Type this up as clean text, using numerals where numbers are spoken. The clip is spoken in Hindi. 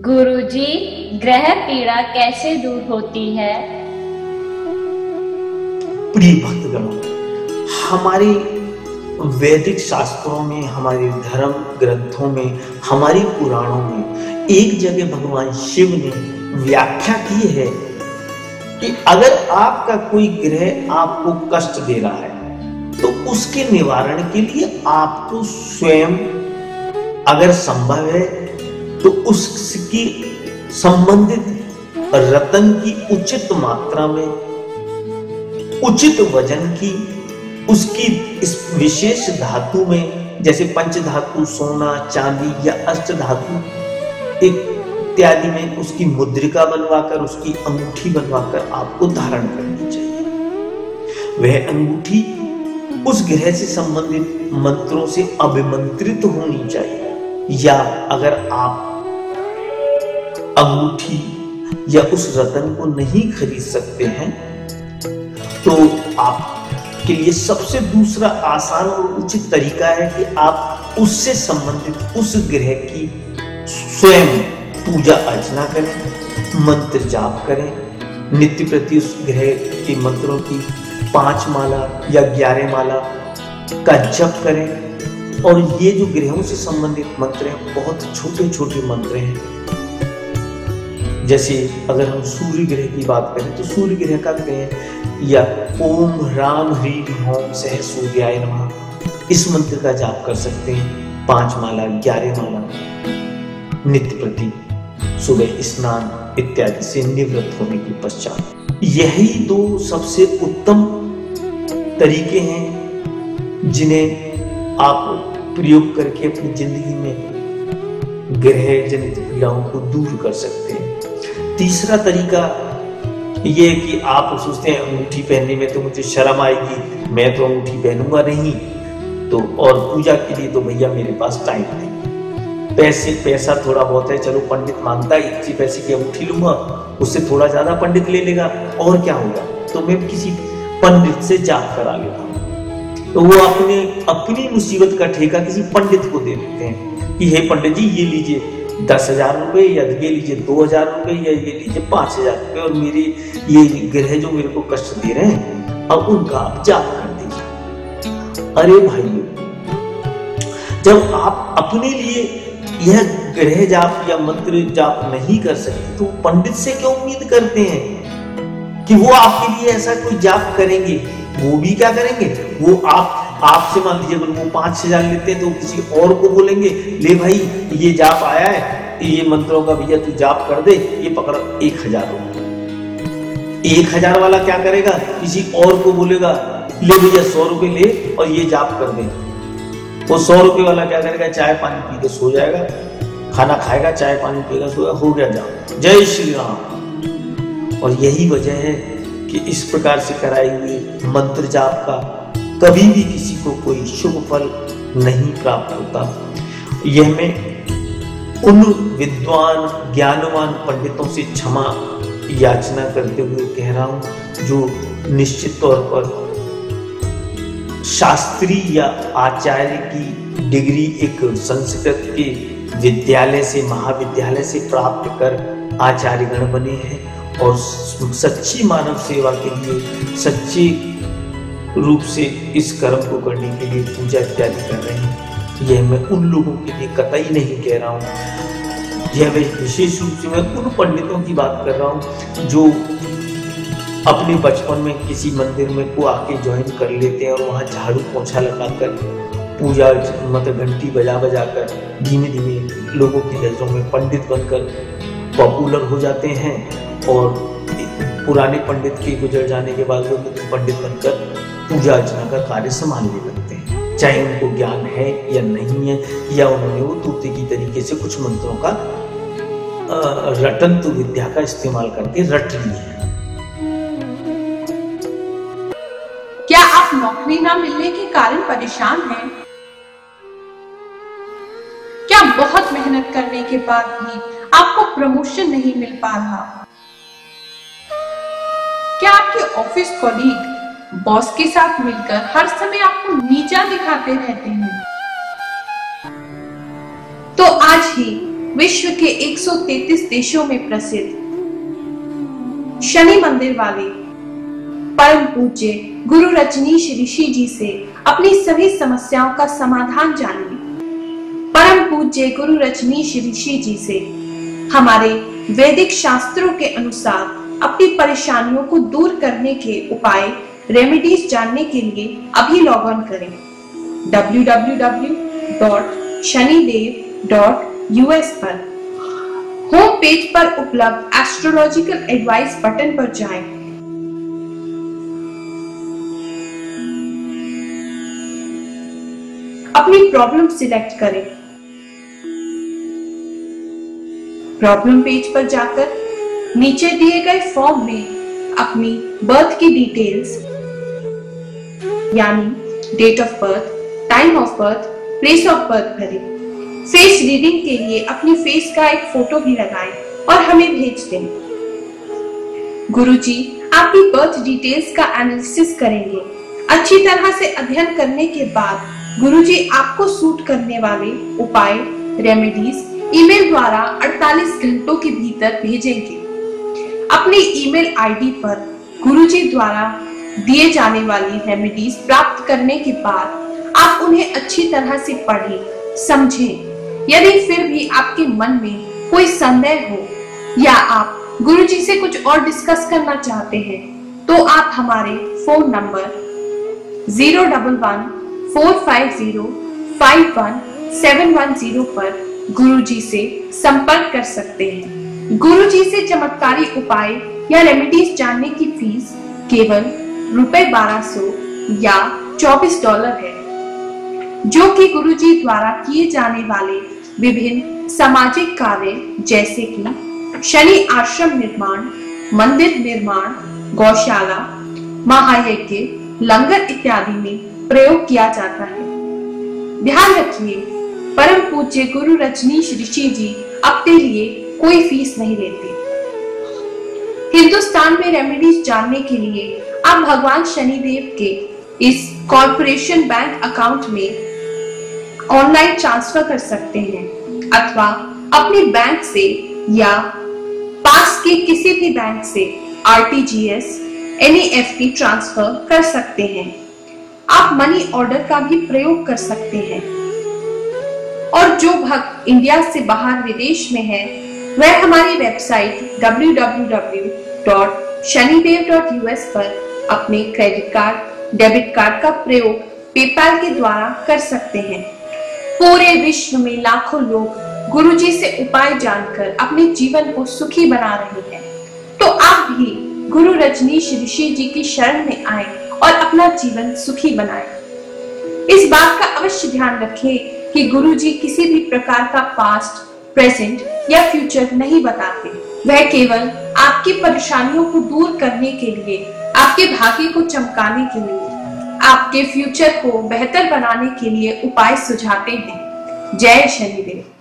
गुरुजी, ग्रह पीड़ा कैसे दूर होती है? प्रिय भक्तगणों, हमारे वैदिक शास्त्रों में, हमारे धर्म ग्रंथों में, हमारे पुराणों में एक जगह भगवान शिव ने व्याख्या की है कि अगर आपका कोई ग्रह आपको कष्ट दे रहा है तो उसके निवारण के लिए आपको स्वयं, अगर संभव है तो उसकी संबंधित रत्न की उचित मात्रा में, उचित वजन की, उसकी इस विशेष धातु में, जैसे पंच धातु सोना चांदी या अष्ट धातु इत्यादि में उसकी मुद्रिका बनवाकर, उसकी अंगूठी बनवाकर आपको धारण करनी चाहिए। वह अंगूठी उस ग्रह से संबंधित मंत्रों से अभिमंत्रित होनी चाहिए। या अगर आप अंगूठी या उस रत्न को नहीं खरीद सकते हैं तो आपके लिए सबसे दूसरा आसान और उचित तरीका है कि आप उससे संबंधित उस ग्रह की स्वयं पूजा अर्चना करें, मंत्र जाप करें। नित्य प्रति उस ग्रह के मंत्रों की 5 माला या 11 माला का जप करें। और ये जो ग्रहों से संबंधित मंत्र हैं, बहुत छोटे छोटे मंत्र हैं। जैसे अगर हम सूर्य ग्रह की बात करें तो सूर्य ग्रह का करें या ओम ह्राम ह्रीम ओम सह सूर्याय नमः, इस मंत्र का जाप कर सकते हैं 5 माला 11 माला नित्य प्रति सुबह स्नान इत्यादि से निवृत्त होने के पश्चात। यही 2 सबसे उत्तम तरीके हैं जिन्हें आप प्रयोग करके अपनी जिंदगी में ग्रह जनित पीड़ाओं को दूर कर सकते हैं। तीसरा तरीका ये है कि आप सोचते हैं अंगूठी पहनने में तो मुझे शर्म आएगी, मैं तो अंगूठी पहनूंगा नहीं, तो और पूजा के लिए तो भैया मेरे पास टाइम नहीं, पैसा थोड़ा बहुत है, चलो पंडित मांगता है 1 पैसे की अंगूठी लूंगा, उससे थोड़ा ज्यादा पंडित ले लेगा और क्या होगा, तो मैं किसी पंडित से जाप करा लेता हूँ। तो वो अपनी मुसीबत का ठेका किसी पंडित को दे देते हैं कि हे पंडित जी ये लीजिए 10,000 रुपए, या ये लीजिए 2,000 रुपए, या ये लीजिए 5,000 रुपए, और मेरे ये ग्रह जो मेरे को कष्ट दे रहे हैं अब उनका आप जाप कर दीजिए। अरे भाइयों, जब आप अपने लिए यह ग्रह जाप या मंत्र जाप नहीं कर सकते तो पंडित से क्यों उम्मीद करते हैं कि वो आपके लिए ऐसा कोई जाप करेंगे? वो भी क्या करेंगे, वो आपसे मान लीजिए अगर वो 5,000 लेते हैं तो किसी और को बोलेंगे ले भाई ये जाप आया है, ये मंत्रों का भैया तू जाप कर दे, ये पकड़ 1,000 रुपए। 1,000 वाला क्या करेगा, किसी और को बोलेगा ले भैया 100 रुपए ले और ये जाप कर दे। वो 100 रुपए वाला क्या करेगा, चाय पानी पी के सो जाएगा, खाना खाएगा, चाय पानी पीएगा, सोएगा, हो गया जाप, जय श्री राम। और यही वजह है कि इस प्रकार से कराई हुई मंत्र जाप का कभी भी किसी को कोई शुभ फल नहीं प्राप्त होता। यह मैं उन विद्वान ज्ञानवान पंडितों से क्षमा याचना करते हुए कह रहा हूं जो निश्चित तौर पर शास्त्री या आचार्य की डिग्री एक संस्कृत के विद्यालय से, महाविद्यालय से प्राप्त कर आचार्यगण बने हैं और सच्ची मानव सेवा के लिए सच्चे रूप से इस कर्म को करने के लिए पूजा इत्यादि कर रहे हैं। यह मैं उन लोगों के लिए कतई नहीं कह रहा हूँ, यह विशेष रूप से मैं उन पंडितों की बात कर रहा हूँ जो अपने बचपन में किसी मंदिर में को आके ज्वाइन कर लेते हैं और वहाँ झाड़ू पोछा लगाकर पूजा मतलब घंटी बजा कर धीमे धीमे लोगों की नजरों में पंडित बनकर पॉपुलर हो जाते हैं और पुराने पंडित के गुजर जाने के बाद वो पंडित बनकर पूजा अर्चना का कार्य संभालने लगते हैं, चाहे उनको ज्ञान है या नहीं है, या उन्होंने वो तोते की तरीके से कुछ मंत्रों का रटंतु विद्या का इस्तेमाल करके रट लिए हैं। क्या आप नौकरी ना मिलने के कारण परेशान हैं? क्या बहुत मेहनत करने के बाद भी आपको प्रमोशन नहीं मिल पा रहा? क्या आपके ऑफिस कॉलीग बॉस के साथ मिलकर हर समय आपको नीचा दिखाते रहते हैं? तो आज ही विश्व के 133 देशों में प्रसिद्ध शनि मंदिर वाले परम पूज्य गुरु रजनीश ऋषि जी से अपनी सभी समस्याओं का समाधान जानिए। परम पूज्य गुरु रजनीश ऋषि जी से हमारे वैदिक शास्त्रों के अनुसार अपनी परेशानियों को दूर करने के उपाय रेमेडीज जानने के लिए अभी लॉग ऑन करें www.shanidev.us पर। होम पेज पर उपलब्ध एस्ट्रोलॉजिकल एडवाइस बटन पर जाएं। अपनी प्रॉब्लम सिलेक्ट करें। प्रॉब्लम पेज पर जाकर नीचे दिए गए फॉर्म में अपनी बर्थ की डिटेल्स यानी date of birth, time of birth, place of birth भरें। फेस रीडिंग के लिए अपनी फेस का एक फोटो भी लगाएं और हमें भेज दें। गुरुजी आपकी बर्थ डिटेल्स का एनालिसिस करेंगे। अच्छी तरह से अध्ययन करने के बाद गुरुजी आपको सूट करने वाले उपाय रेमेडीज ईमेल द्वारा 48 घंटों के भीतर भेजेंगे। अपनी ईमेल आईडी पर गुरुजी द्वारा दिए जाने वाली रेमेडीज प्राप्त करने के बाद आप उन्हें अच्छी तरह से पढ़ें, समझें। यदि फिर भी आपके मन में कोई संदेह हो या आप गुरुजी से कुछ और डिस्कस करना चाहते हैं तो आप हमारे फोन नंबर 011-450-51710 पर गुरुजी से संपर्क कर सकते हैं। गुरुजी से चमत्कारी उपाय या रेमेडीज जानने की फीस केवल ₹1200 या $24 है, जो कि गुरुजी द्वारा किए जाने वाले विभिन्न सामाजिक कार्य जैसे कि शनि आश्रम निर्माण, मंदिर निर्माण, गौशाला, महायज्ञ, लंगर इत्यादि में प्रयोग किया जाता है। ध्यान रखिए, परम पूज्य गुरु रजनीश ऋषि जी अपने लिए कोई फीस नहीं लेते। हिंदुस्तान में रेमेडीज जानने के लिए आप भगवान शनिदेव के इस कॉर्पोरेशन बैंक अकाउंट में ऑनलाइन ट्रांसफर कर सकते हैं अथवा अपने बैंक से या पास के किसी भी बैंक से RTGS, NEFT ट्रांसफर कर सकते हैं। आप मनी ऑर्डर का भी प्रयोग कर सकते हैं। और जो भक्त इंडिया से बाहर विदेश में है वह हमारी वेबसाइट www.shanidev.us पर अपने क्रेडिट कार्ड, डेबिट कार्ड का प्रयोग पेपैल के द्वारा कर सकते हैं। पूरे विश्व में लाखों लोग गुरुजी से उपाय जानकर अपने जीवन को सुखी बना रहे हैं, तो आप भी गुरु रजनीश ऋषि जी की शरण में आए और अपना जीवन सुखी बनाएं। इस बात का अवश्य ध्यान रखें कि गुरुजी किसी भी प्रकार का पास्ट, प्रेजेंट या फ्यूचर नहीं बताते। वह केवल आपकी परेशानियों को दूर करने के लिए, आपके भाग्य को चमकाने के लिए, आपके फ्यूचर को बेहतर बनाने के लिए उपाय सुझाते हैं। जय शनिदेव।